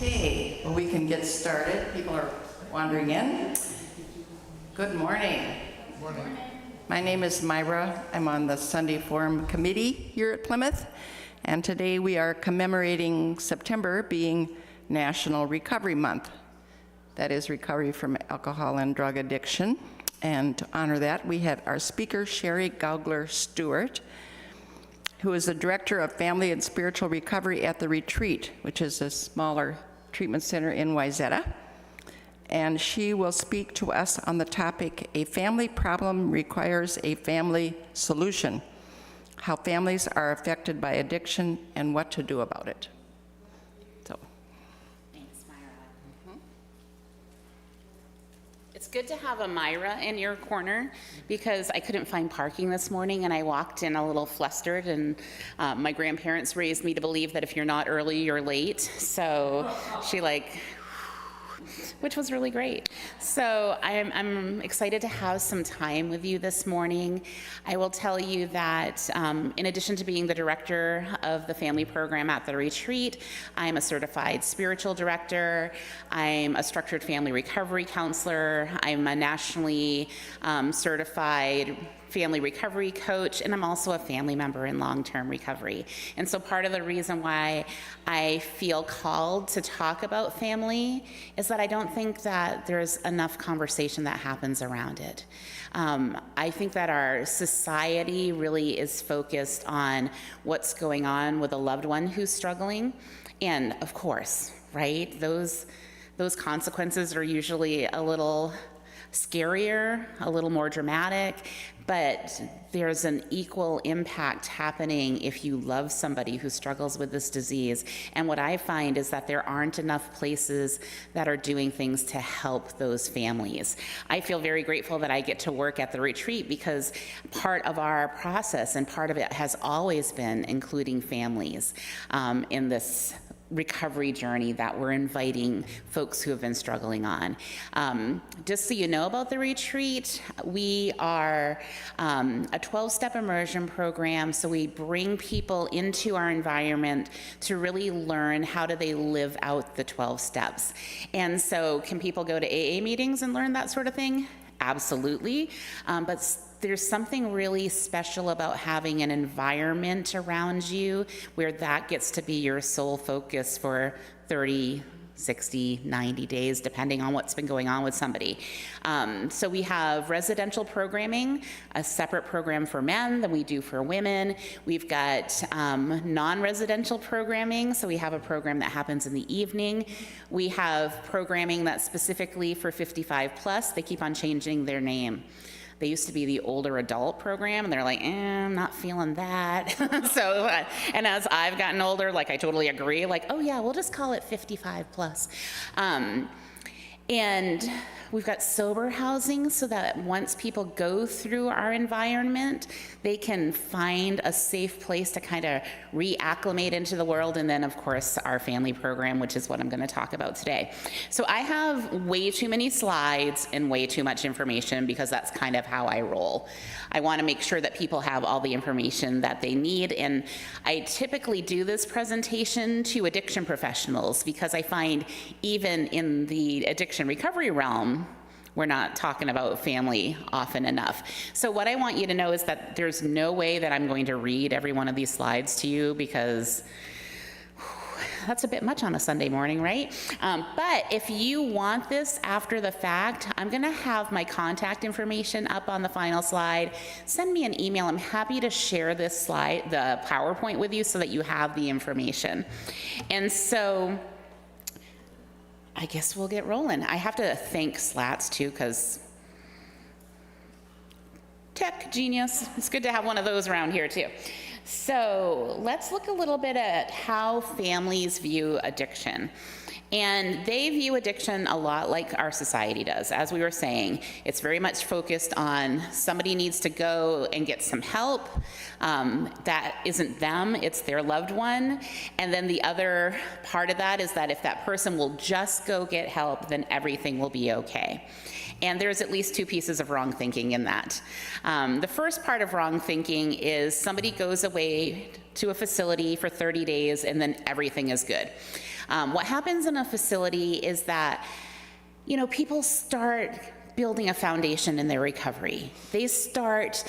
Okay, well, we can get started. People are wandering in. Good morning. Good morning. My name is Myra. I'm on the Sunday Forum Committee here at Plymouth, and today we are commemorating September being National Recovery Month. That is recovery from alcohol and drug addiction. And to honor that, we have our speaker, Sherry Gaugler-Stewart, who is the Director of Family and Spiritual Recovery at The Retreat, which is a smaller treatment center in Wayzata. And she will speak to us on the topic, A Family Problem Requires a Family Solution, how families are affected by addiction and what to do about it. So. Thanks, Myra. It's good to have a Myra in your corner because I couldn't find parking this morning and I walked in a little flustered, and my grandparents raised me to believe that if you're not early, you're late. So she which was really great. So I'm excited to have some time with you this morning. I will tell you that in addition to being the director of the family program at the retreat, I'm a certified spiritual director. I'm a structured family recovery counselor. I'm a nationally certified family recovery coach, and I'm also a family member in long-term recovery. And so part of the reason why I feel called to talk about family is that I don't think that there's enough conversation that happens around it. I think that our society really is focused on what's going on with a loved one who's struggling. And of course, right, those consequences are usually a little scarier, a little more dramatic, but there's an equal impact happening if you love somebody who struggles with this disease. And what I find is that there aren't enough places that are doing things to help those families. I feel very grateful that I get to work at the retreat because part of our process and part of it has always been including families in this recovery journey that we're inviting folks who have been struggling on. Just so you know about the retreat, we are a 12-step immersion program, so we bring people into our environment to really learn how do they live out the 12 steps. And so can people go to AA meetings and learn that sort of thing? Absolutely, but there's something really special about having an environment around you where that gets to be your sole focus for 30, 60, 90 days, depending on what's been going on with somebody. So we have residential programming, a separate program for men than we do for women. We've got non-residential programming, so we have a program that happens in the evening. We have programming that's specifically for 55 plus. They keep on changing their name. They used to be the older adult program, and they're like, I'm not feeling that. So, and as I've gotten older, I totally agree, oh yeah, we'll just call it 55 plus. And we've got sober housing so that once people go through our environment, they can find a safe place to kind of reacclimate into the world. And then of course, our family program, which is what I'm gonna talk about today. So I have way too many slides and way too much information because that's kind of how I roll. I wanna make sure that people have all the information that they need. And I typically do this presentation to addiction professionals because I find even in the addiction recovery realm, we're not talking about family often enough. So what I want you to know is that there's no way that I'm going to read every one of these slides to you because that's a bit much on a Sunday morning, right? But if you want this after the fact, I'm gonna have my contact information up on the final slide. Send me an email. I'm happy to share this slide, the PowerPoint with you so that you have the information. And so, I guess we'll get rolling. I have to thank Slats too, because tech genius. It's good to have one of those around here too. So let's look a little bit at how families view addiction. And they view addiction a lot like our society does. As we were saying, it's very much focused on somebody needs to go and get some help. That isn't them, it's their loved one. And then the other part of that is that if that person will just go get help, then everything will be okay. And there's at least two pieces of wrong thinking in that. The first part of wrong thinking is somebody goes away to a facility for 30 days and then everything is good. What happens in a facility is that, people start building a foundation in their recovery. They start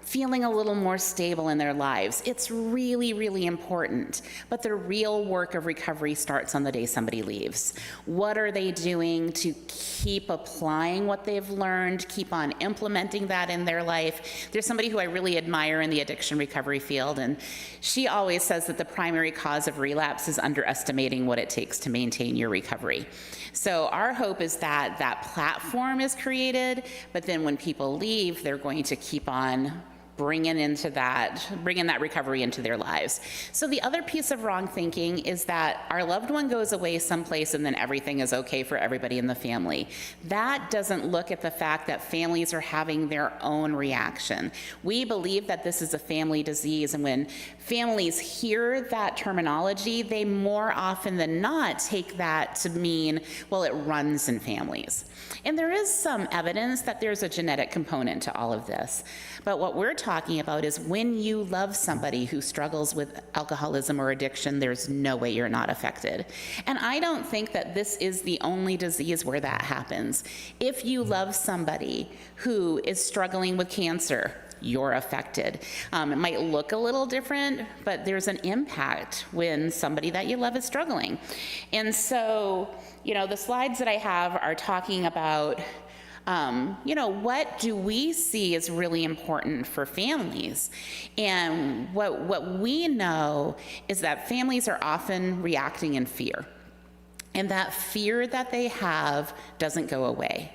feeling a little more stable in their lives. It's really, really important. But the real work of recovery starts on the day somebody leaves. What are they doing to keep applying what they've learned, keep on implementing that in their life? There's somebody who I really admire in the addiction recovery field, and she always says that the primary cause of relapse is underestimating what it takes to maintain your recovery. So our hope is that that platform is created, but then when people leave, they're going to keep on bringing that recovery into their lives. So the other piece of wrong thinking is that our loved one goes away someplace and then everything is okay for everybody in the family. That doesn't look at the fact that families are having their own reaction. We believe that this is a family disease, and when families hear that terminology, they more often than not take that to mean, well, it runs in families. And there is some evidence that there's a genetic component to all of this. But what we're talking about is when you love somebody who struggles with alcoholism or addiction, there's no way you're not affected. And I don't think that this is the only disease where that happens. If you love somebody who is struggling with cancer, you're affected. It might look a little different, but there's an impact when somebody that you love is struggling. And so, the slides that I have are talking about what do we see as really important for families? And what we know is that families are often reacting in fear. And that fear that they have doesn't go away.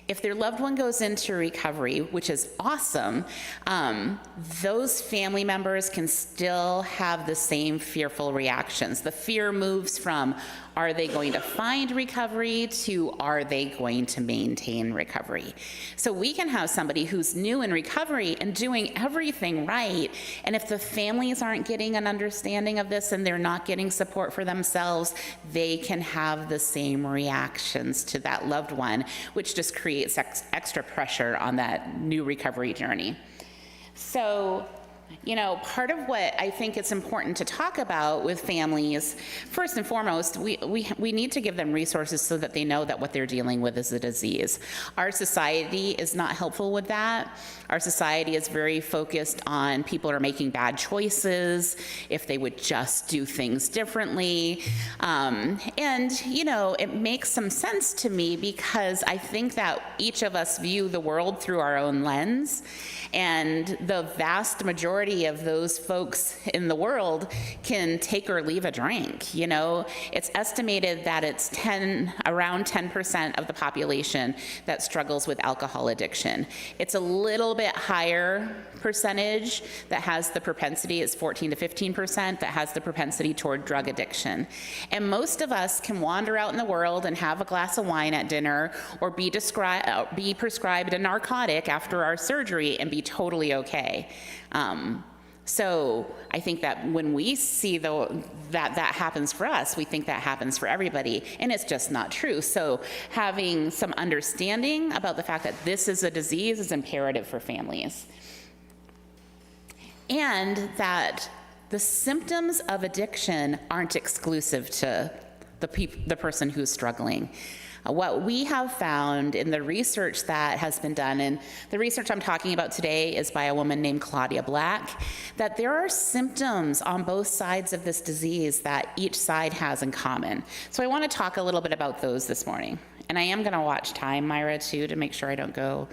If their loved one goes into recovery, which is awesome, those family members can still have the same fearful reactions. The fear moves from, are they going to find recovery, to are they going to maintain recovery? So we can have somebody who's new in recovery and doing everything right, and if the families aren't getting an understanding of this and they're not getting support for themselves, they can have the same reactions to that loved one, which just creates extra pressure on that new recovery journey. So, part of what I think it's important to talk about with families, first and foremost, we need to give them resources so that they know that what they're dealing with is a disease. Our society is not helpful with that. Our society is very focused on people are making bad choices, if they would just do things differently. It makes some sense to me because I think that each of us view the world through our own lens, and the vast majority of those folks in the world can take or leave a drink. It's estimated that it's around 10% of the population that struggles with alcohol addiction. It's a little bit higher percentage that has the propensity, it's 14 to 15%, that has the propensity toward drug addiction. And most of us can wander out in the world and have a glass of wine at dinner, or be prescribed a narcotic after our surgery and be totally okay. So I think that when we see that happens for us, we think that happens for everybody, and it's just not true. So having some understanding about the fact that this is a disease is imperative for families. And that the symptoms of addiction aren't exclusive to the person who's struggling. What we have found in the research that has been done, and the research I'm talking about today is by a woman named Claudia Black, that there are symptoms on both sides of this disease that each side has in common. So I want to talk a little bit about those this morning. And I am going to watch time, Myra, too, to make sure I don't go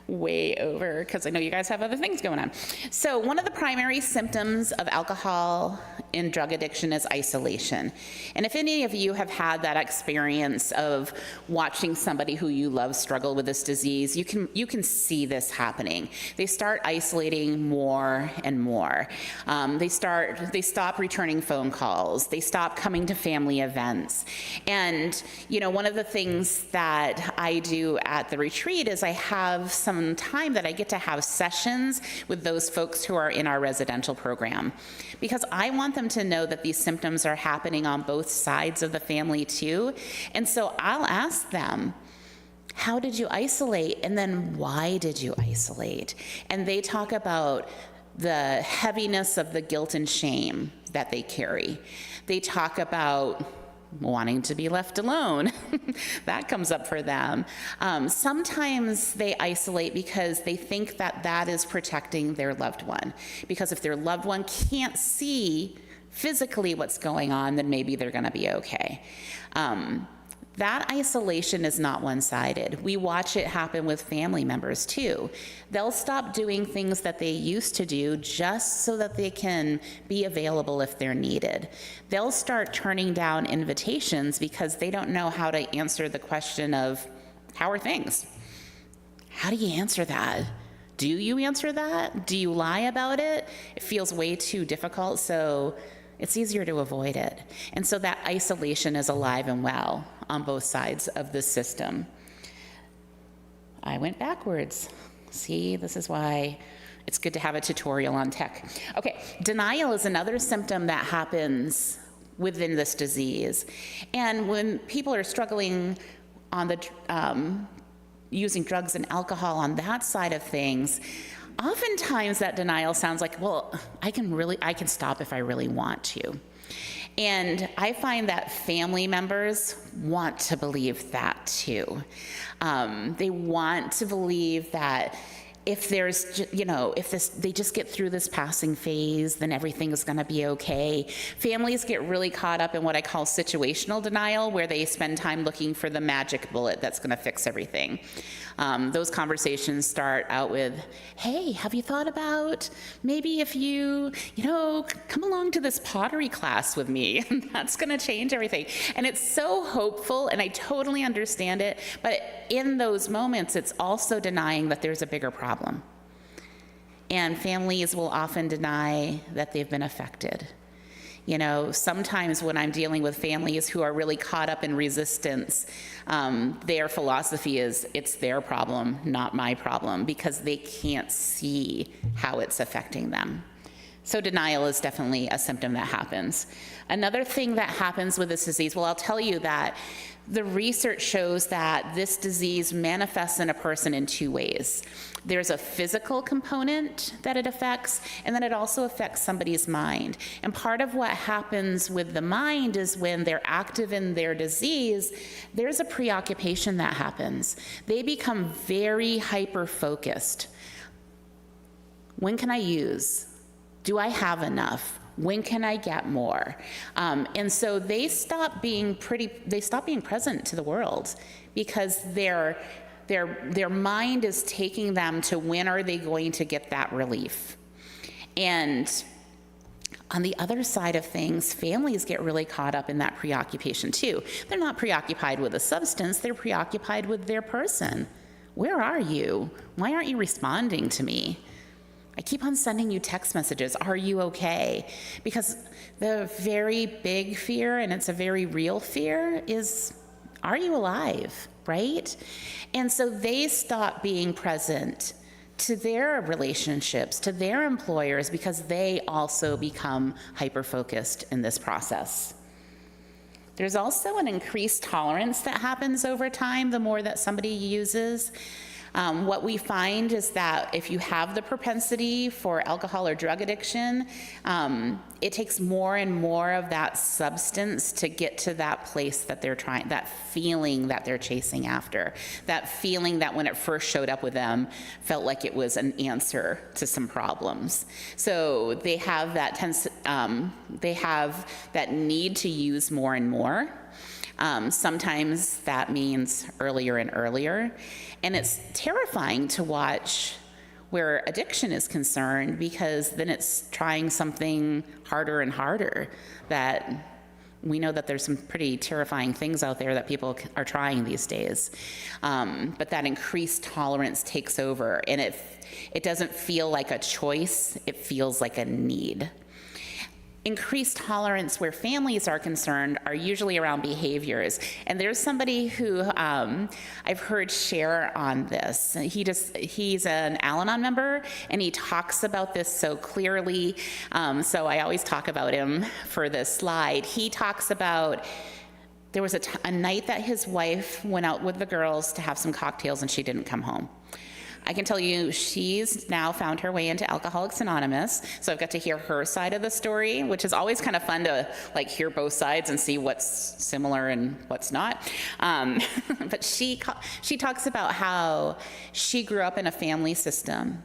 way over, because I know you guys have other things going on. So one of the primary symptoms of alcohol and drug addiction is isolation. And if any of you have had that experience of watching somebody who you love struggle with this disease, you can see this happening. They start isolating more and more. They stop returning phone calls. They stop coming to family events. And one of the things that I do at the retreat is I have some time that I get to have sessions with those folks who are in our residential program, because I want them to know that these symptoms are happening on both sides of the family too. And so I'll ask them, how did you isolate? And then why did you isolate? And they talk about the heaviness of the guilt and shame that they carry. They talk about wanting to be left alone. That comes up for them. Sometimes they isolate because they think that that is protecting their loved one. Because if their loved one can't see physically what's going on, then maybe they're going to be okay. That isolation is not one-sided. We watch it happen with family members too. They'll stop doing things that they used to do just so that they can be available if they're needed. They'll start turning down invitations because they don't know how to answer the question of, how are things? How do you answer that? Do you answer that? Do you lie about it? It feels way too difficult, so it's easier to avoid it. And so that isolation is alive and well on both sides of the system. I went backwards. See, this is why it's good to have a tutorial on tech. Okay, denial is another symptom that happens within this disease. And when people are struggling on the using drugs and alcohol on that side of things, oftentimes that denial sounds like, well, I can stop if I really want to. And I find that family members want to believe that too. They want to believe that if there's, they just get through this passing phase, then everything is going to be okay. Families get really caught up in what I call situational denial, where they spend time looking for the magic bullet that's going to fix everything. Those conversations start out with, hey, have you thought about maybe if you come along to this pottery class with me, that's going to change everything. And it's so hopeful, and I totally understand it, but in those moments, it's also denying that there's a bigger problem. And families will often deny that they've been affected. Sometimes when I'm dealing with families who are really caught up in resistance, their philosophy is it's their problem, not my problem, because they can't see how it's affecting them. So denial is definitely a symptom that happens. Another thing that happens with this disease, well, I'll tell you that the research shows that this disease manifests in a person in two ways. There's a physical component that it affects, and then it also affects somebody's mind. And part of what happens with the mind is when they're active in their disease, there's a preoccupation that happens. They become very hyper-focused. When can I use? Do I have enough? When can I get more? And so they stop being present to the world because their mind is taking them to when are they going to get that relief. And on the other side of things, families get really caught up in that preoccupation too. They're not preoccupied with a substance, they're preoccupied with their person. Where are you? Why aren't you responding to me? I keep on sending you text messages, are you okay? Because the very big fear, and it's a very real fear, is, are you alive, right? And so they stop being present to their relationships, to their employers, because they also become hyper-focused in this process. There's also an increased tolerance that happens over time the more that somebody uses. What we find is that if you have the propensity for alcohol or drug addiction, it takes more and more of that substance to get to that place that they're trying, that feeling that they're chasing after, that feeling that when it first showed up with them felt like it was an answer to some problems. So they have that need to use more and more. Sometimes that means earlier and earlier. And it's terrifying to watch where addiction is concerned, because then it's trying something harder and harder. That we know that there's some pretty terrifying things out there that people are trying these days. But that increased tolerance takes over, and it doesn't feel like a choice, it feels like a need. Increased tolerance where families are concerned are usually around behaviors. And there's somebody who I've heard share on this. He's an Al-Anon member, and he talks about this so clearly. So I always talk about him for this slide. He talks about there was a night that his wife went out with the girls to have some cocktails and she didn't come home. I can tell you she's now found her way into Alcoholics Anonymous, so I've got to hear her side of the story, which is always kind of fun to like hear both sides and see what's similar and what's not. But she talks about how she grew up in a family system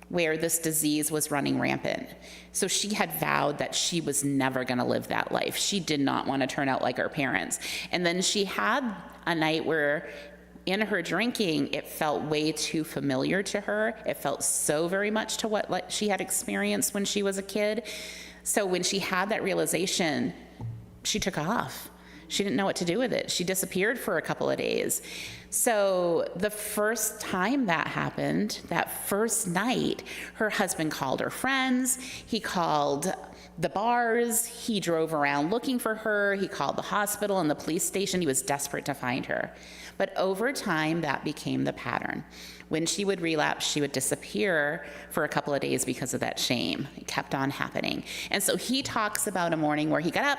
where this disease was running rampant. So she had vowed that she was never going to live that life. She did not want to turn out like her parents. And then she had a night where in her drinking, it felt way too familiar to her. It felt so very much to what like, she had experienced when she was a kid. So when she had that realization, she took off. She didn't know what to do with it. She disappeared for a couple of days. So the first time that happened, that first night, her husband called her friends. He called the bars. He drove around looking for her. He called the hospital and the police station. He was desperate to find her. But over time, that became the pattern. When she would relapse, she would disappear for a couple of days because of that shame. It kept on happening. And so he talks about a morning where he got up,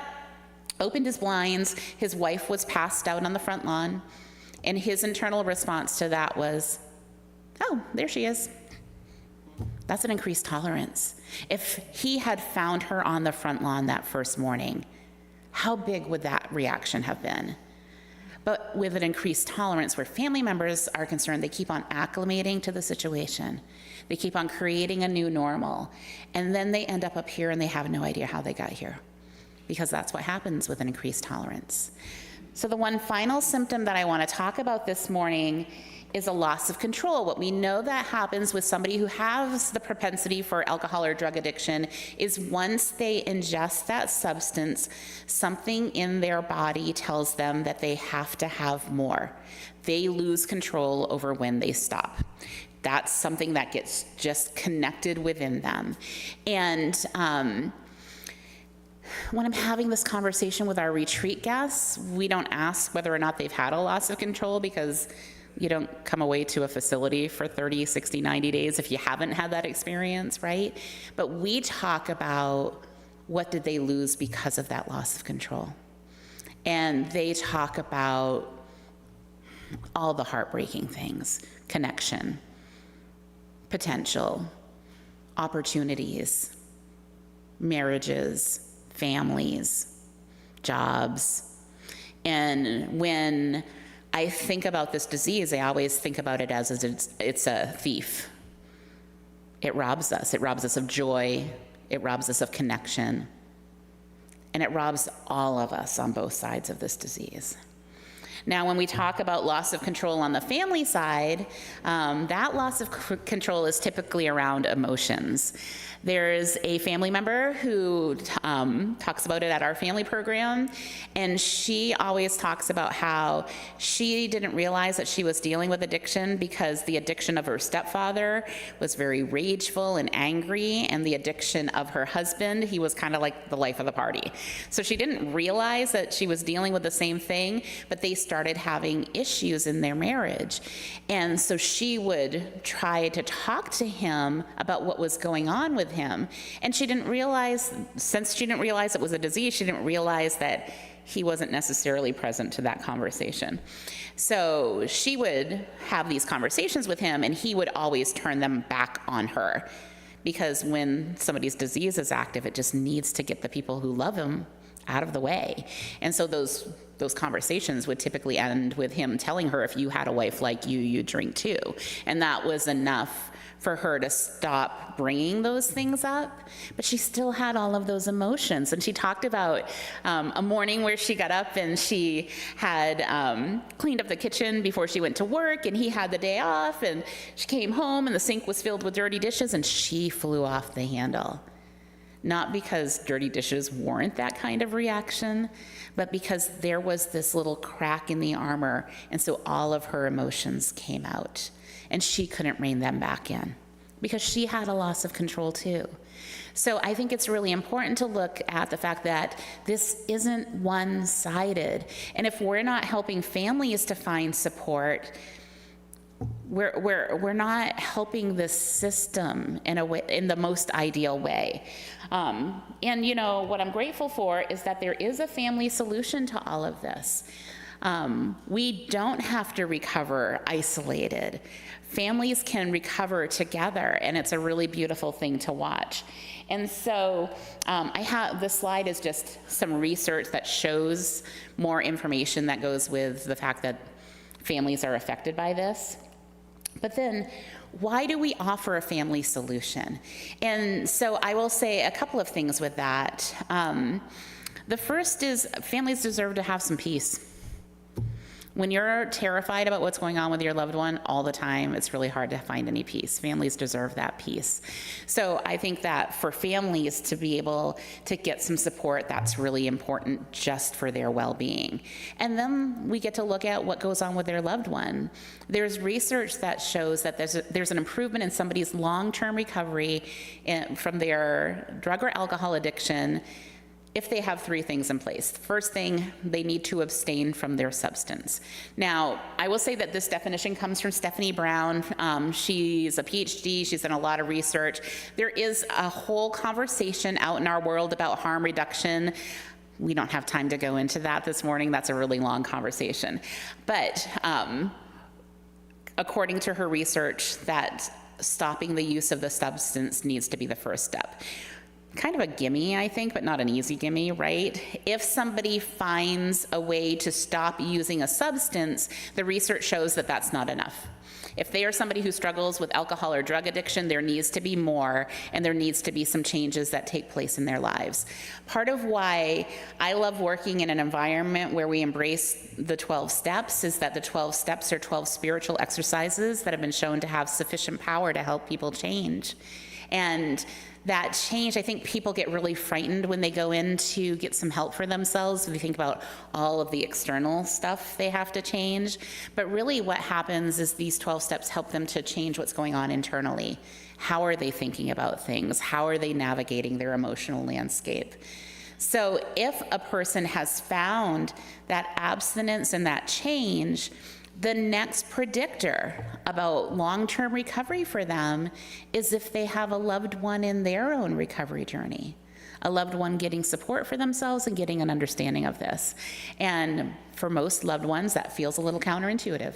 opened his blinds, his wife was passed out on the front lawn, and his internal response to that was, oh, there she is. That's an increased tolerance. If he had found her on the front lawn that first morning, how big would that reaction have been? But with an increased tolerance where family members are concerned, they keep on acclimating to the situation. They keep on creating a new normal. And then they end up here and they have no idea how they got here, because that's what happens with an increased tolerance. So the one final symptom that I want to talk about this morning is a loss of control. What we know that happens with somebody who has the propensity for alcohol or drug addiction is once they ingest that substance, something in their body tells them that they have to have more. They lose control over when they stop. That's something that gets just connected within them. And when I'm having this conversation with our retreat guests, we don't ask whether or not they've had a loss of control, because you don't come away to a facility for 30, 60, 90 days if you haven't had that experience, right? But we talk about what did they lose because of that loss of control. And they talk about all the heartbreaking things: connection, potential, opportunities, marriages, families, jobs. And when I think about this disease, I always think about it as it's a thief. It robs us. It robs us of joy. It robs us of connection. And it robs all of us on both sides of this disease. Now, when we talk about loss of control on the family side, that loss of control is typically around emotions. There's a family member who talks about it at our family program, and she always talks about how she didn't realize that she was dealing with addiction because the addiction of her stepfather was very rageful and angry, and the addiction of her husband, he was kind of like the life of the party. So she didn't realize that she was dealing with the same thing, but they started having issues in their marriage. And so she would try to talk to him about what was going on with him. And she didn't realize, since she didn't realize it was a disease, she didn't realize that he wasn't necessarily present to that conversation. So she would have these conversations with him, and he would always turn them back on her. Because when somebody's disease is active, it just needs to get the people who love him out of the way. And so those conversations would typically end with him telling her, if you had a wife like you, you'd drink too. And that was enough for her to stop bringing those things up. But she still had all of those emotions. And she talked about a morning where she got up and she had cleaned up the kitchen before she went to work, and he had the day off, and she came home and the sink was filled with dirty dishes, and she flew off the handle. Not because dirty dishes warrant that kind of reaction, but because there was this little crack in the armor, and so all of her emotions came out, and she couldn't rein them back in because she had a loss of control too. So I think it's really important to look at the fact that this isn't one-sided, and if we're not helping families to find support, we're not helping this system in a way, in the most ideal way. And you know what I'm grateful for is that there is a family solution to all of this. We don't have to recover isolated. Families can recover together, and it's a really beautiful thing to watch. And so this slide is just some research that shows more information that goes with the fact that families are affected by this. But then, why do we offer a family solution? And so I will say a couple of things with that. The first is families deserve to have some peace. When you're terrified about what's going on with your loved one all the time, it's really hard to find any peace. Families deserve that peace. So I think that for families to be able to get some support, that's really important just for their well-being. And then we get to look at what goes on with their loved one. There's research that shows that there's an improvement in somebody's long-term recovery from their drug or alcohol addiction if they have three things in place. The first thing, they need to abstain from their substance. Now, I will say that this definition comes from Stephanie Brown. She's a PhD, she's done a lot of research. There is a whole conversation out in our world about harm reduction. We don't have time to go into that this morning. That's a really long conversation. But according to her research, that stopping the use of the substance needs to be the first step. Kind of a gimme, I think, but not an easy gimme, right? If somebody finds a way to stop using a substance, the research shows that that's not enough. If they are somebody who struggles with alcohol or drug addiction, there needs to be more, and there needs to be some changes that take place in their lives. Part of why I love working in an environment where we embrace the 12 steps is that the 12 steps are 12 spiritual exercises that have been shown to have sufficient power to help people change. And that change, I think people get really frightened when they go in to get some help for themselves. They think about all of the external stuff they have to change. But really what happens is these 12 steps help them to change what's going on internally. How are they thinking about things? How are they navigating their emotional landscape? So if a person has found that abstinence and that change, the next predictor about long-term recovery for them is if they have a loved one in their own recovery journey, a loved one getting support for themselves and getting an understanding of this. And for most loved ones, that feels a little counterintuitive.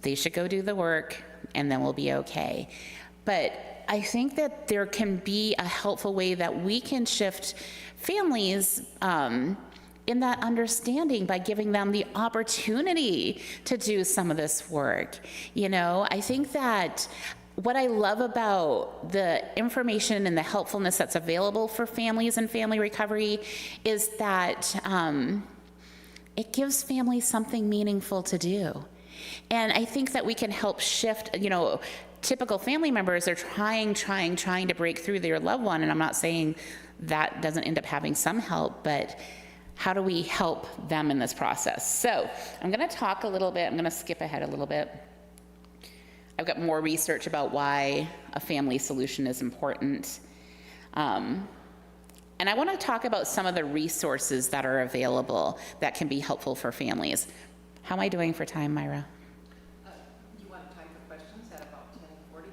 They should go do the work, and then we'll be okay. But I think that there can be a helpful way that we can shift families in that understanding by giving them the opportunity to do some of this work. You know, I think that what I love about the information and the helpfulness that's available for families and family recovery is that it gives families something meaningful to do. And I think that we can help shift, you know, typical family members are trying to break through their loved one, and I'm not saying that doesn't end up having some help, but how do we help them in this process? So I'm going to talk a little bit. I'm going to skip ahead a little bit. I've got more research about why a family solution is important. And I want to talk about some of the resources that are available that can be helpful for families. How am I doing for time, Myra? You want time for questions at about 10:40?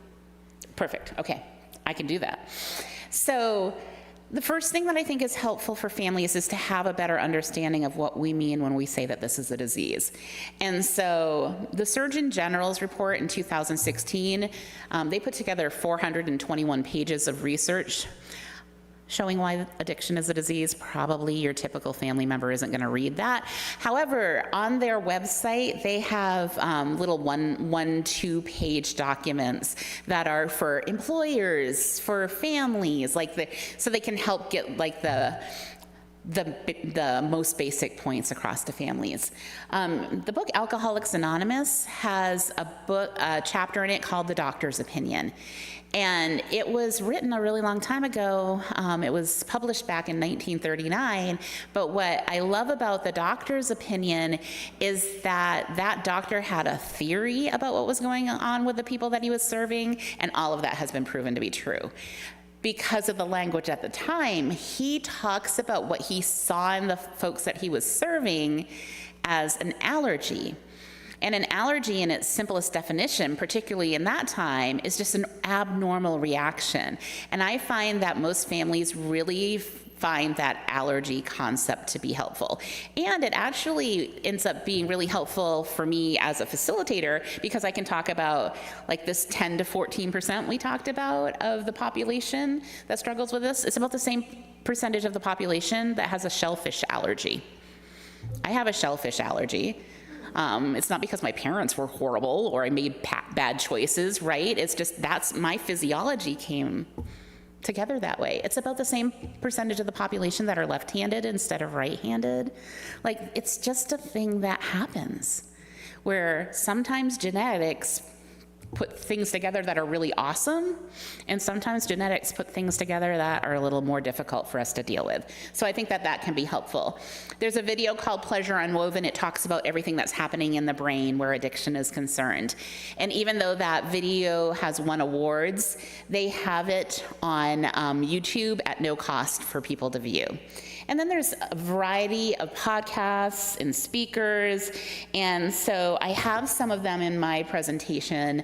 Perfect. Okay. I can do that. So the first thing that I think is helpful for families is to have a better understanding of what we mean when we say that this is a disease. And so the Surgeon General's report in 2016, they put together 421 pages of research showing why addiction is a disease. Probably your typical family member isn't going to read that. However, on their website, they have little two-page documents that are for employers, for families, so they can help get the most basic points across to families. The book Alcoholics Anonymous has a chapter in it called The Doctor's Opinion. And it was written a really long time ago. It was published back in 1939. But what I love about The Doctor's Opinion is that that doctor had a theory about what was going on with the people that he was serving, and all of that has been proven to be true. Because of the language at the time, he talks about what he saw in the folks that he was serving as an allergy. And an allergy in its simplest definition, particularly in that time, is just an abnormal reaction. And I find that most families really find that allergy concept to be helpful. And it actually ends up being really helpful for me as a facilitator, because I can talk about like this 10 to 14% we talked about of the population that struggles with this. It's about the same percentage of the population that has a shellfish allergy. I have a shellfish allergy. It's not because my parents were horrible or I made bad choices, right? It's just that's my physiology came together that way. It's about the same percentage of the population that are left-handed instead of right-handed. Like, it's just a thing that happens, where sometimes genetics put things together that are really awesome, and sometimes genetics put things together that are a little more difficult for us to deal with. So I think that that can be helpful. There's a video called Pleasure Unwoven. It talks about everything that's happening in the brain where addiction is concerned. And even though that video has won awards, they have it on YouTube at no cost for people to view. And then there's a variety of podcasts and speakers, and so I have some of them in my presentation.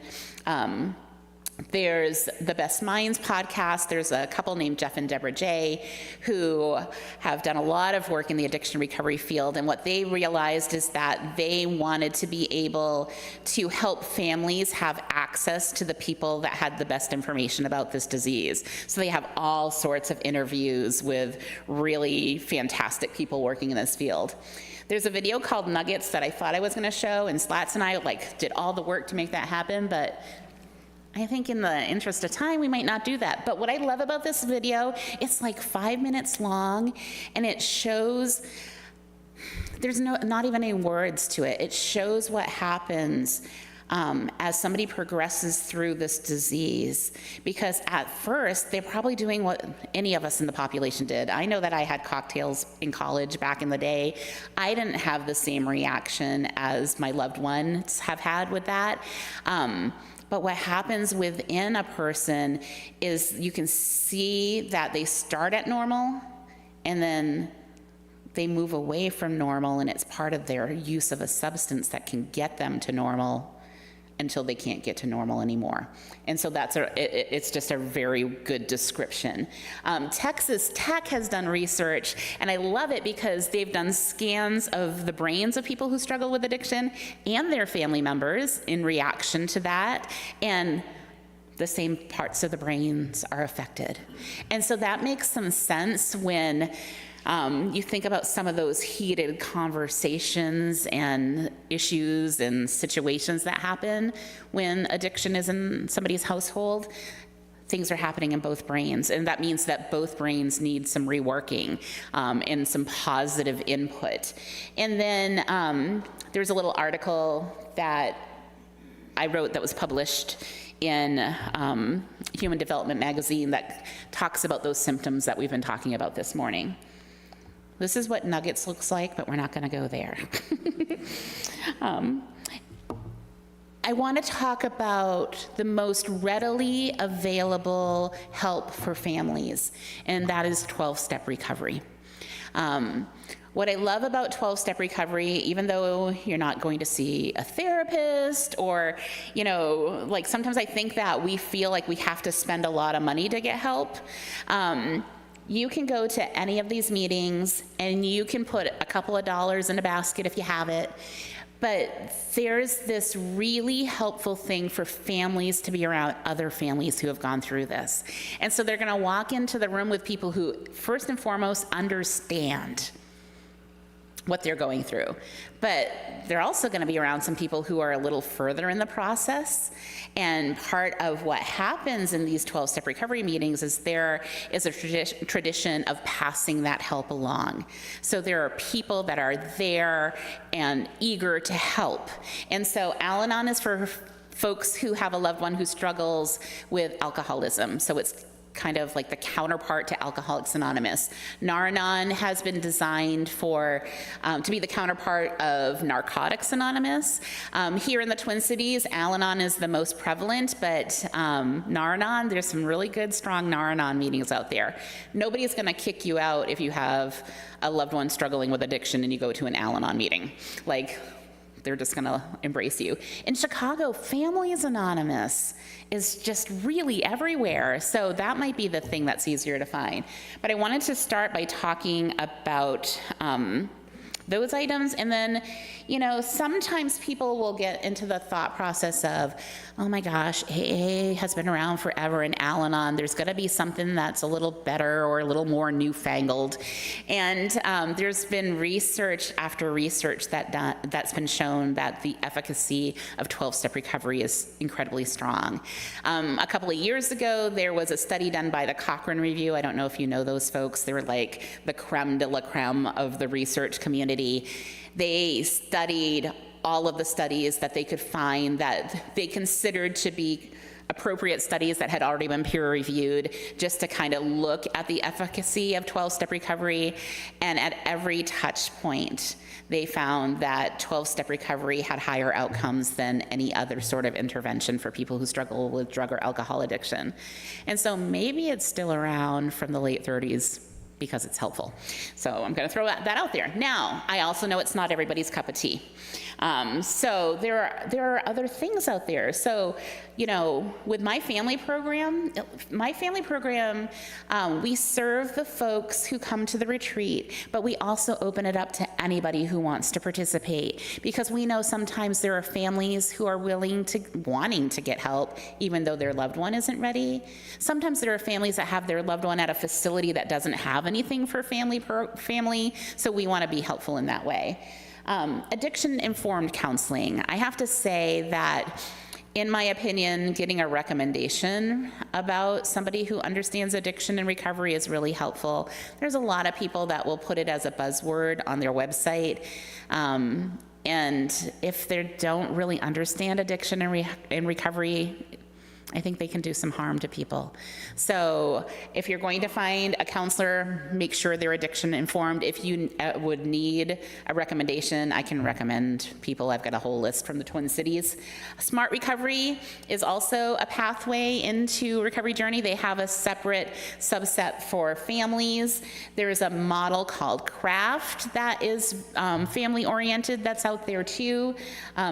There's the Best Minds podcast. There's a couple named Jeff and Deborah J who have done a lot of work in the addiction recovery field, and what they realized is that they wanted to be able to help families have access to the people that had the best information about this disease. So they have all sorts of interviews with really fantastic people working in this field. There's a video called Nuggets that I thought I was going to show, and Slats and I did all the work to make that happen, but I think in the interest of time, we might not do that. But what I love about this video, it's like 5 minutes long, and it shows, there's not even any words to it. It shows what happens as somebody progresses through this disease. Because at first, they're probably doing what any of us in the population did. I know that I had cocktails in college back in the day. I didn't have the same reaction as my loved ones have had with that. But what happens within a person is you can see that they start at normal and then they move away from normal, and it's part of their use of a substance that can get them to normal until they can't get to normal anymore. And so it's just a very good description. Texas Tech has done research, and I love it because they've done scans of the brains of people who struggle with addiction and their family members in reaction to that, and the same parts of the brains are affected. And so that makes some sense when you think about some of those heated conversations and issues and situations that happen when addiction is in somebody's household. Things are happening in both brains, and that means that both brains need some reworking and some positive input. And then there's a little article that I wrote that was published in Human Development magazine that talks about those symptoms that we've been talking about this morning. This is what Nuggets looks like, but we're not going to go there. I want to talk about the most readily available help for families, and that is 12-step recovery. What I love about 12-step recovery, even though you're not going to see a therapist or, sometimes I think that we feel like we have to spend a lot of money to get help. You can go to any of these meetings and you can put a couple of dollars in a basket if you have it. But there's this really helpful thing for families to be around other families who have gone through this. And so they're going to walk into the room with people who, first and foremost, understand what they're going through. But they're also going to be around some people who are a little further in the process. And part of what happens in these 12-step recovery meetings is there is a tradition of passing that help along. So there are people that are there and eager to help. And so Al-Anon is for folks who have a loved one who struggles with alcoholism. So it's kind of like the counterpart to Alcoholics Anonymous. Nar-Anon has been designed for to be the counterpart of Narcotics Anonymous. Here in the Twin Cities, Al-Anon is the most prevalent, but Nar-Anon, there's some really good, strong Nar-Anon meetings out there. Nobody's going to kick you out if you have a loved one struggling with addiction and you go to an Al-Anon meeting. they're just gonna embrace you. In Chicago, Families Anonymous is just really everywhere. So that might be the thing that's easier to find. But I wanted to start by talking about those items. And then, sometimes people will get into the thought process of, oh my gosh, AA has been around forever, and Al-Anon, there's gonna be something that's a little better or a little more newfangled. And there's been research after research that's been shown that the efficacy of 12-step recovery is incredibly strong. A couple of years ago, there was a study done by the Cochrane Review. I don't know if you know those folks. They were like the creme de la creme of the research community. They studied all of the studies that they could find that they considered to be appropriate studies that had already been peer reviewed, just to kind of look at the efficacy of 12-step recovery. And at every touch point, they found that 12-step recovery had higher outcomes than any other sort of intervention for people who struggle with drug or alcohol addiction. And so maybe it's still around from the late 30s because it's helpful. So I'm going to throw that out there. Now, I also know it's not everybody's cup of tea. So there are other things out there. So, with my family program, we serve the folks who come to the retreat, but we also open it up to anybody who wants to participate, because we know sometimes there are families who are wanting to get help, even though their loved one isn't ready. Sometimes there are families that have their loved one at a facility that doesn't have anything for family, so we want to be helpful in that way. Addiction-informed counseling. I have to say that, in my opinion, getting a recommendation about somebody who understands addiction and recovery is really helpful. There's a lot of people that will put it as a buzzword on their website. And if they don't really understand addiction and recovery, I think they can do some harm to people. So if you're going to find a counselor, make sure they're addiction informed. If you would need a recommendation, I can recommend people. I've got a whole list from the Twin Cities. Smart Recovery is also a pathway into recovery journey. They have a separate subset for families. There is a model called CRAFT that is family oriented, that's out there too.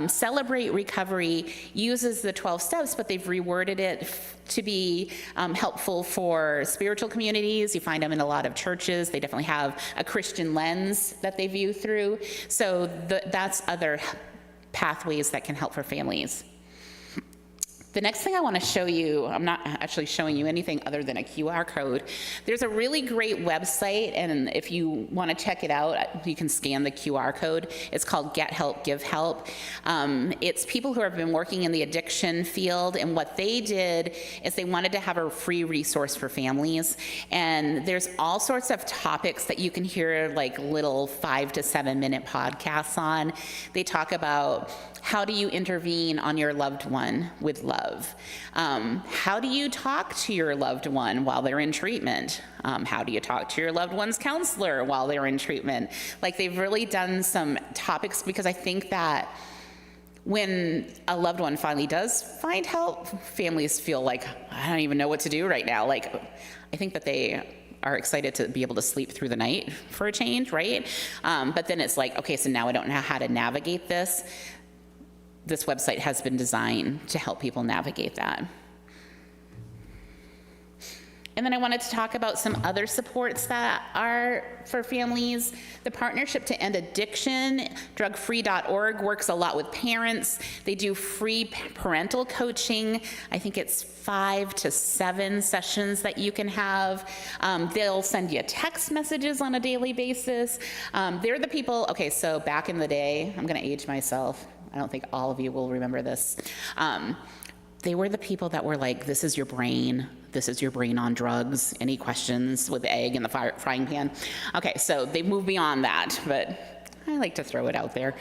Celebrate Recovery uses the 12 steps, but they've reworded it to be helpful for spiritual communities. You find them in a lot of churches. They definitely have a Christian lens that they view through. So that's other pathways that can help for families. The next thing I want to show you, I'm not actually showing you anything other than a QR code. There's a really great website, and if you want to check it out, you can scan the QR code. It's called Get Help, Give Help. It's people who have been working in the addiction field, and what they did is they wanted to have a free resource for families. And there's all sorts of topics that you can hear like little 5 to 7 minute podcasts on. They talk about how do you intervene on your loved one with love? How do you talk to your loved one while they're in treatment? How do you talk to your loved one's counselor while they're in treatment? Like, they've really done some topics, because I think that when a loved one finally does find help, families feel like, I don't even know what to do right now. Like, I think that they are excited to be able to sleep through the night for a change, right? But then it's like, okay, so now I don't know how to navigate this. This website has been designed to help people navigate that. And then I wanted to talk about some other supports that are for families. The Partnership to End Addiction, drugfree.org, works a lot with parents. They do free parental coaching. I think it's 5 to 7 sessions that you can have. They'll send you text messages on a daily basis. They're the people, okay, so back in the day, I'm gonna age myself. I don't think all of you will remember this. They were the people that were like, this is your brain on drugs. Any questions with egg in the frying pan? Okay, so they moved beyond that, but I like to throw it out there.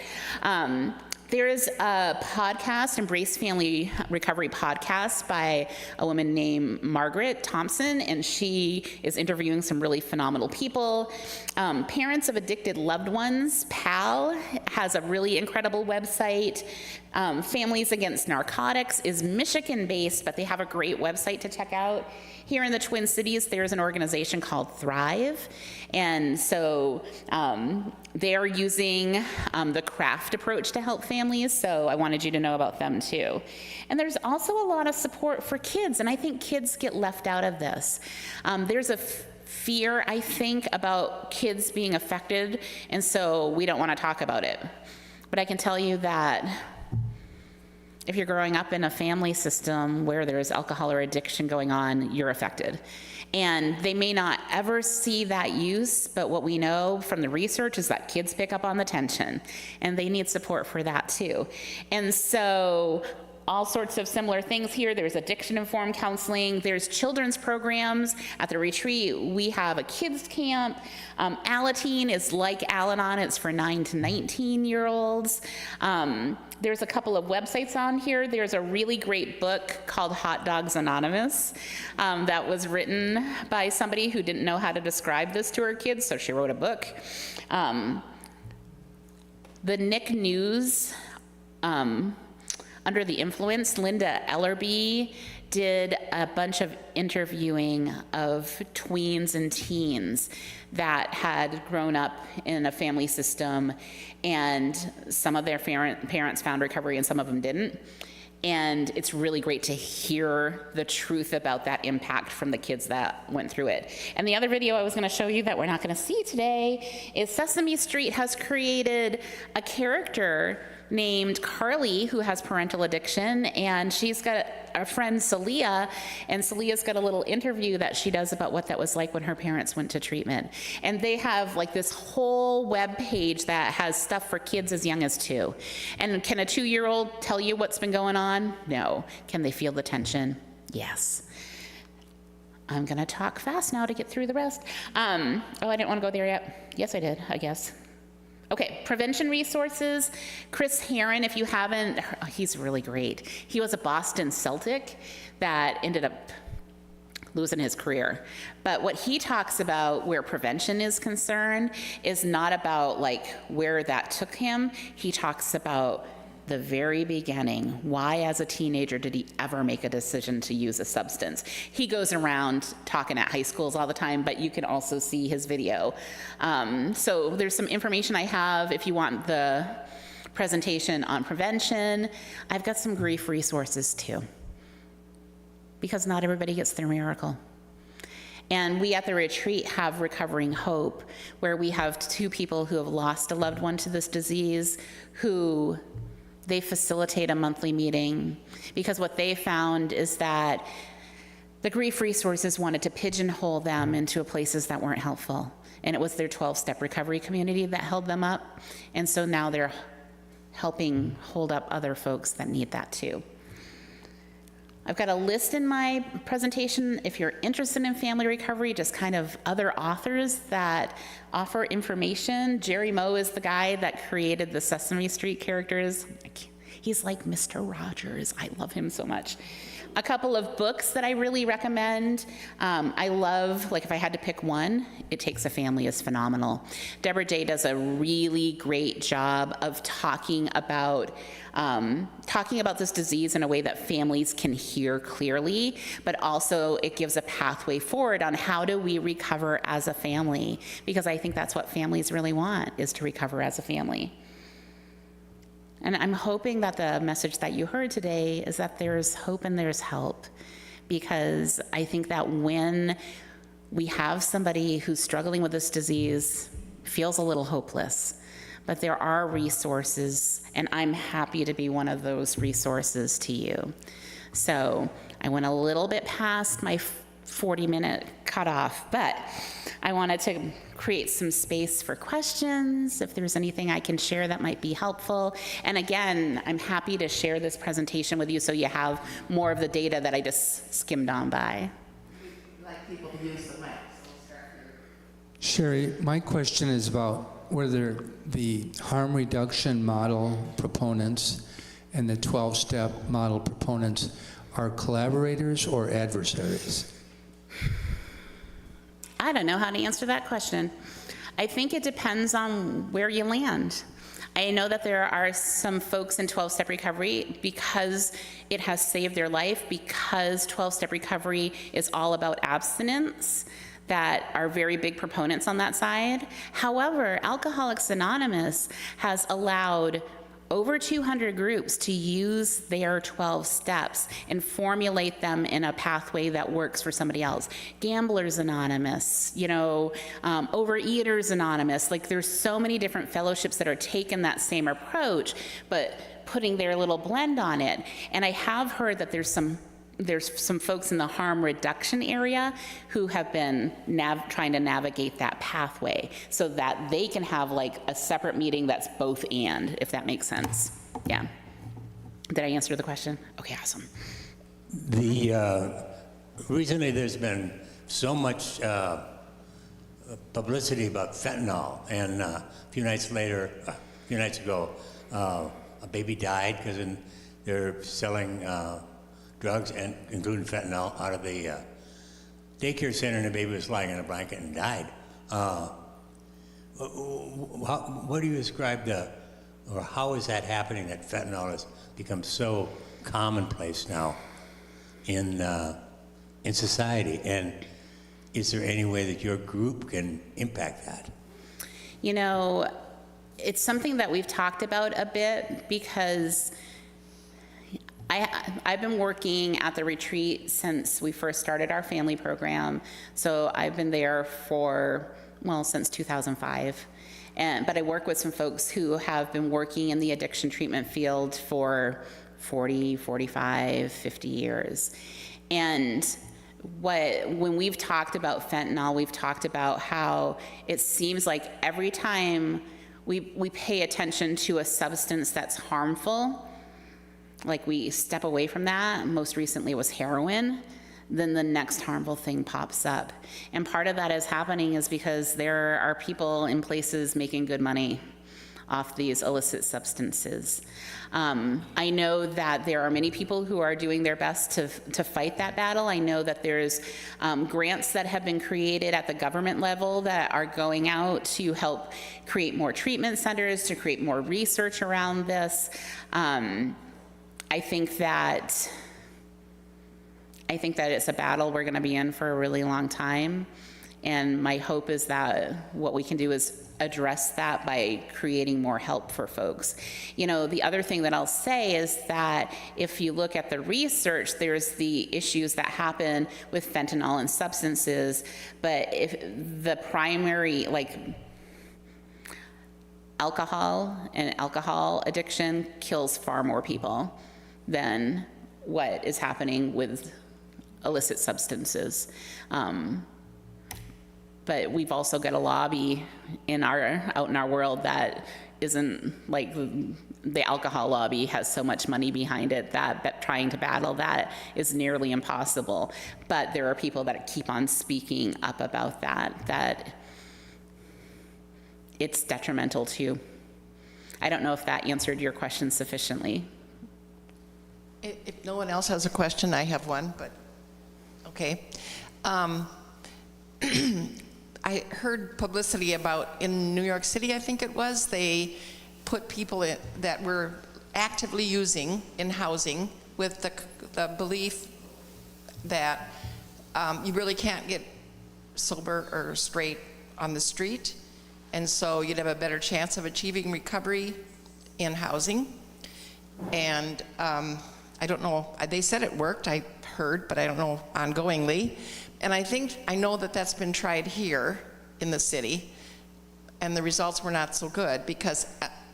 There is a podcast, Embrace Family Recovery podcast, by a woman named Margaret Thompson, and she is interviewing some really phenomenal people. Parents of Addicted Loved Ones, PAL, has a really incredible website. Families Against Narcotics is Michigan-based, but they have a great website to check out. Here in the Twin Cities, there's an organization called Thrive, and so they're using the CRAFT approach to help families. families, so I wanted you to know about them too. And there's also a lot of support for kids, and I think kids get left out of this. There's a fear, I think, about kids being affected, and so we don't want to talk about it. But I can tell you that if you're growing up in a family system where there's alcohol or addiction going on, you're affected. And they may not ever see that use, but what we know from the research is that kids pick up on the tension, and they need support for that too. And so all sorts of similar things here. There's addiction-informed counseling. There's children's programs. At the retreat, we have a kids camp. Alateen is like Al-Anon. It's for 9 to 19-year-olds. There's a couple of websites on here. There's a really great book called Hot Dogs Anonymous that was written by somebody who didn't know how to describe this to her kids, so she wrote a book. The Nick News, Under the Influence, Linda Ellerby did a bunch of interviewing of tweens and teens that had grown up in a family system, and some of their parents found recovery and some of them didn't. And it's really great to hear the truth about that impact from the kids that went through it. And the other video I was going to show you that we're not going to see today is Sesame Street has created a character named Carly who has parental addiction, and she's got a friend Celia, and Celia's got a little interview that she does about what that was like when her parents went to treatment. And they have like this whole web page that has stuff for kids as young as 2. And can a 2-year-old tell you what's been going on? No. Can they feel the tension? Yes. I'm gonna talk fast now to get through the rest. Oh, I didn't want to go there yet. Yes, I did, I guess. Okay, prevention resources. Chris Herron, if you haven't, he's really great. He was a Boston Celtic that ended up losing his career. But what he talks about where prevention is concerned is not about like where that took him. He talks about the very beginning. Why as a teenager did he ever make a decision to use a substance? He goes around talking at high schools all the time, but you can also see his video. So there's some information I have if you want the presentation on prevention. I've got some grief resources too, because not everybody gets their miracle. And we at the retreat have Recovering Hope, where we have 2 people who have lost a loved one to this disease, who they facilitate a monthly meeting, because what they found is that the grief resources wanted to pigeonhole them into places that weren't helpful. And it was their 12-step recovery community that held them up. And so now they're helping hold up other folks that need that too. I've got a list in my presentation if you're interested in family recovery, just kind of other authors that offer information. Jerry Moe is the guy that created the Sesame Street characters. He's like Mr. Rogers. I love him so much. A couple of books that I really recommend. I love, like if I had to pick one, It Takes a Family is phenomenal. Deborah Day does a really great job of talking about this disease in a way that families can hear clearly, but also it gives a pathway forward on how do we recover as a family, because I think that's what families really want, is to recover as a family. And I'm hoping that the message that you heard today is that there's hope and there's help, because I think that when we have somebody who's struggling with this disease, feels a little hopeless, but there are resources, and I'm happy to be one of those resources to you. So I went a little bit past my 40-minute cutoff, but I wanted to create some space for questions, if there's anything I can share that might be helpful. And again, I'm happy to share this presentation with you so you have more of the data that I just skimmed on by. We'd like people to use the mic, so we'll start here. Sherry, my question is about whether the harm reduction model proponents and the 12-step model proponents are collaborators or adversaries? I don't know how to answer that question. I think it depends on where you land. I know that there are some folks in 12-step recovery, because it has saved their life, because 12-step recovery is all about abstinence, that are very big proponents on that side. However, Alcoholics Anonymous has allowed over 200 groups to use their 12 steps and formulate them in a pathway that works for somebody else. Gamblers Anonymous, Overeaters Anonymous. Like, there's so many different fellowships that are taking that same approach, but putting their little blend on it. And I have heard that there's some folks in the harm reduction area who have been trying to navigate that pathway so that they can have like a separate meeting that's both and, if that makes sense. Yeah. Did I answer the question? Okay, awesome. Recently there's been so much publicity about fentanyl, and a few nights ago, a baby died because they're selling drugs, and including fentanyl, out of the daycare center, and the baby was lying in a blanket and died. What do you describe or how is that happening, that fentanyl has become so commonplace now in society? And is there any way that your group can impact that? It's something that we've talked about a bit, because I've been working at the retreat since we first started our family program. So I've been there since 2005. But I work with some folks who have been working in the addiction treatment field for 40, 45, 50 years. And when we've talked about fentanyl, we've talked about how it seems like every time we pay attention to a substance that's harmful, like we step away from that, most recently was heroin, then the next harmful thing pops up. And part of that is happening is because there are people in places making good money off these illicit substances. I know that there are many people who are doing their best to fight that battle. I know that there's grants that have been created at the government level that are going out to help create more treatment centers, to create more research around this. I think that it's a battle we're going to be in for a really long time, and my hope is that what we can do is address that by creating more help for folks. The other thing that I'll say is that if you look at the research, there's the issues that happen with fentanyl and substances, but if the primary, alcohol and alcohol addiction kills far more people than what is happening with illicit substances. But we've also got a lobby out in our world that isn't like the alcohol lobby has so much money behind it that trying to battle that is nearly impossible. But there are people that keep on speaking up about that it's detrimental to. I don't know if that answered your question sufficiently. If no one else has a question, I have one, but okay. I heard publicity about in New York City, I think it was, they put people that were actively using in housing with the belief that you really can't get sober or straight on the street, and so you'd have a better chance of achieving recovery in housing. And I don't know, they said it worked, I heard, but I don't know ongoingly. And I know that that's been tried here in the city, and the results were not so good because,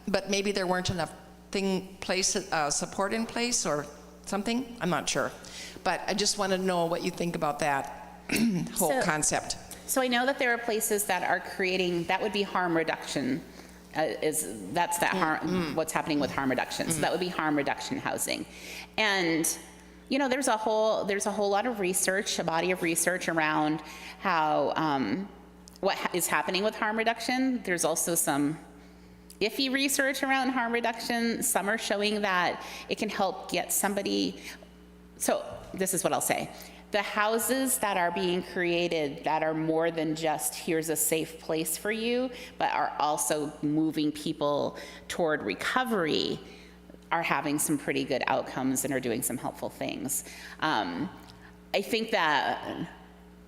but maybe there weren't enough support in place or something, I'm not sure. But I just want to know what you think about that whole concept. So I know that there are places that are creating, that would be harm reduction. What's happening with harm reduction. So that would be harm reduction housing. And there's a whole lot of research, a body of research around how what is happening with harm reduction. There's also some iffy research around harm reduction. Some are showing that it can help get somebody. So this is what I'll say. The houses that are being created that are more than just here's a safe place for you, but are also moving people toward recovery, are having some pretty good outcomes and are doing some helpful things. I think that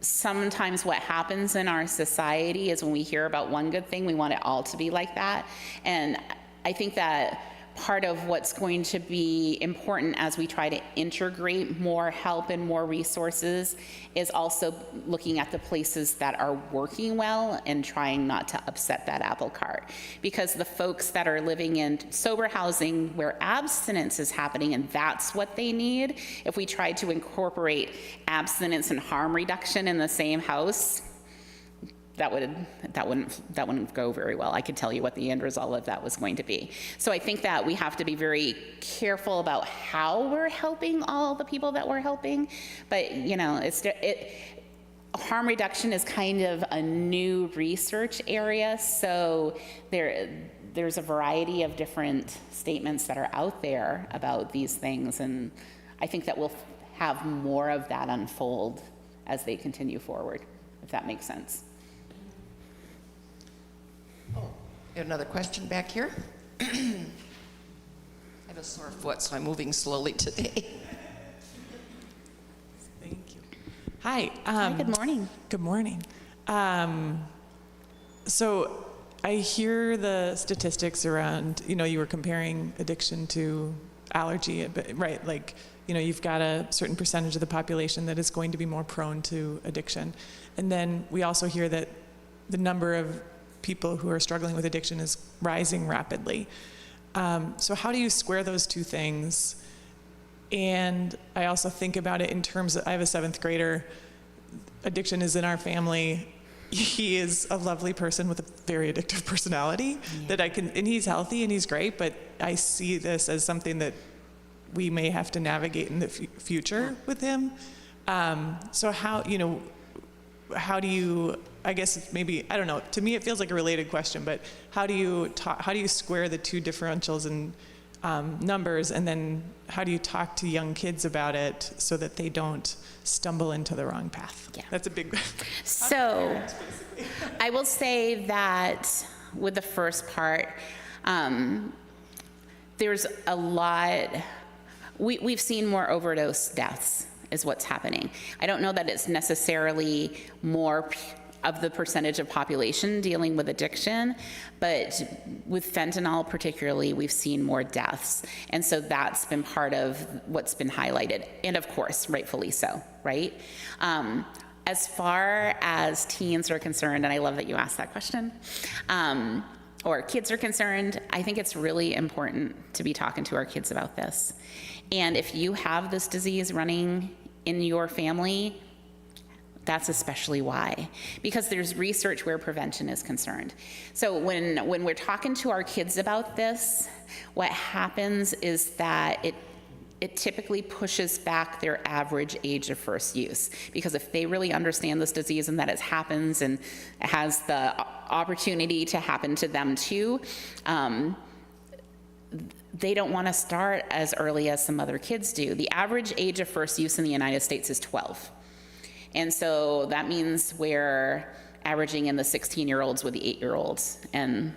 sometimes what happens in our society is when we hear about one good thing, we want it all to be like that. And I think that part of what's going to be important as we try to integrate more help and more resources is also looking at the places that are working well and trying not to upset that apple cart. Because the folks that are living in sober housing where abstinence is happening and that's what they need, if we tried to incorporate abstinence and harm reduction in the same house, that wouldn't go very well. I could tell you what the end result of that was going to be. So I think that we have to be very careful about how we're helping all the people that we're helping. But you know, harm reduction is kind of a new research area. So there's a variety of different statements that are out there about these things, and I think that we'll have more of that unfold as they continue forward, if that makes sense. Another question back here. I have a sore foot, so I'm moving slowly today. Thank you. Hi. Hi, good morning. Good morning. So I hear the statistics around, you know, you were comparing addiction to allergy, but, right? Like, you know, you've got a certain percentage of the population that is going to be more prone to addiction. And then we also hear that the number of people who are struggling with addiction is rising rapidly. So how do you square those two things? And I also think about it in terms of, I have a 7th grader, addiction is in our family. He is a lovely person with a very addictive personality that and he's healthy and he's great, but I see this as something that we may have to navigate in the future with him. So how, you know, how do you, I guess maybe, I don't know, to me it feels like a related question, but how do you square the two differentials in numbers, and then how do you talk to young kids about it so that they don't stumble into the wrong path? Yeah. That's a big So I will say that with the first part, there's a lot, we've seen more overdose deaths is what's happening. I don't know that it's necessarily more of the percentage of population dealing with addiction, but with fentanyl particularly, we've seen more deaths. And so that's been part of what's been highlighted. And of course, rightfully so, right? As far as teens are concerned, and I love that you asked that question, or kids are concerned, I think it's really important to be talking to our kids about this. And if you have this disease running in your family, that's especially why, because there's research where prevention is concerned. So when we're talking to our kids about this, what happens is that it typically pushes back their average age of first use, because if they really understand this disease and that it happens and it has the opportunity to happen to them too, they don't want to start as early as some other kids do. The average age of first use in the United States is 12. And so that means we're averaging in the 16-year-olds with the 8-year-olds. And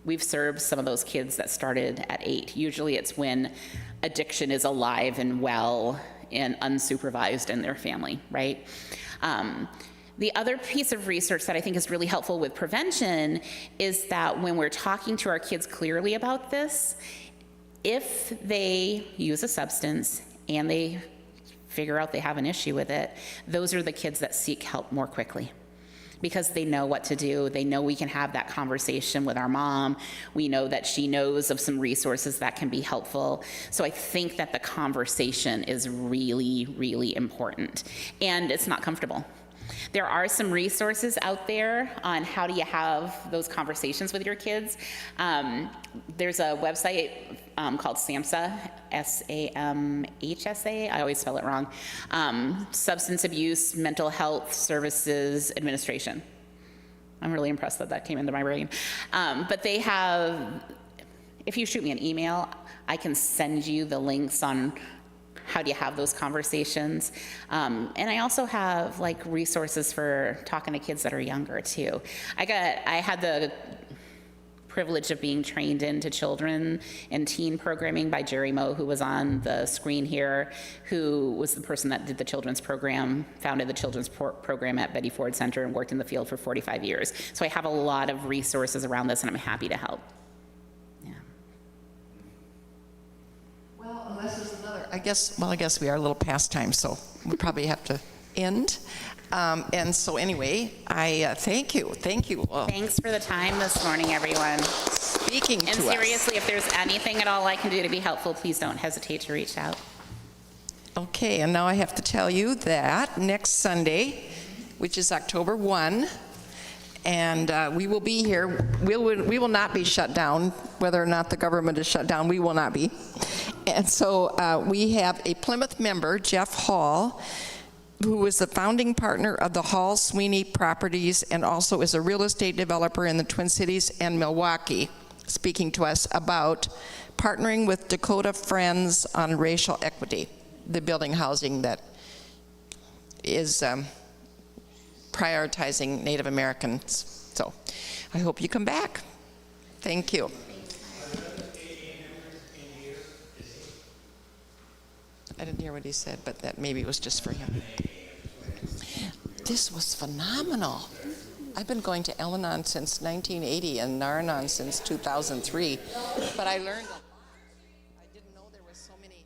we've served some of those kids that started at 8. Usually it's when addiction is alive and well and unsupervised in their family, right? The other piece of research that I think is really helpful with prevention is that when we're talking to our kids clearly about this, if they use a substance and they figure out they have an issue with it, those are the kids that seek help more quickly, because they know what to do. They know we can have that conversation with our mom. We know that she knows of some resources that can be helpful. So I think that the conversation is really, really important, and it's not comfortable. There are some resources out there on how do you have those conversations with your kids. There's a website called SAMHSA, S-A-M-H-S-A, I always spell it wrong, Substance Abuse Mental Health Services Administration. I'm really impressed that that came into my brain. But they have, if you shoot me an email, I can send you the links on how do you have those conversations. And I also have like resources for talking to kids that are younger too. I had the privilege of being trained into children and teen programming by Jerry Moe, who was on the screen here, who was the person that did the children's program, founded the children's program at Betty Ford Center and worked in the field for 45 years. So I have a lot of resources around this, and I'm happy to help. Yeah. Well, unless there's another, I guess we are a little past time, so we probably have to end. And so anyway, I thank you. Thanks for the time this morning, everyone. Speaking to And us. seriously, if there's anything at all I can do to be helpful, please don't hesitate to reach out. Okay, and now I have to tell you that next Sunday, which is October 1, and we will be here. We will not be shut down, whether or not the government is shut down. We will not be. And so we have a Plymouth member, Jeff Hall, who is the founding partner of the Hall Sweeney Properties and also is a real estate developer in the Twin Cities and Milwaukee, speaking to us about partnering with Dakota Friends on racial equity, the building housing that is prioritizing Native Americans. So I hope you come back. Thank you. I didn't hear what he said, but that maybe was just for him. This was phenomenal. I've been going to Al-Anon since 1980 and Nar-Anon since 2003, but I learned a lot. I didn't know there was so many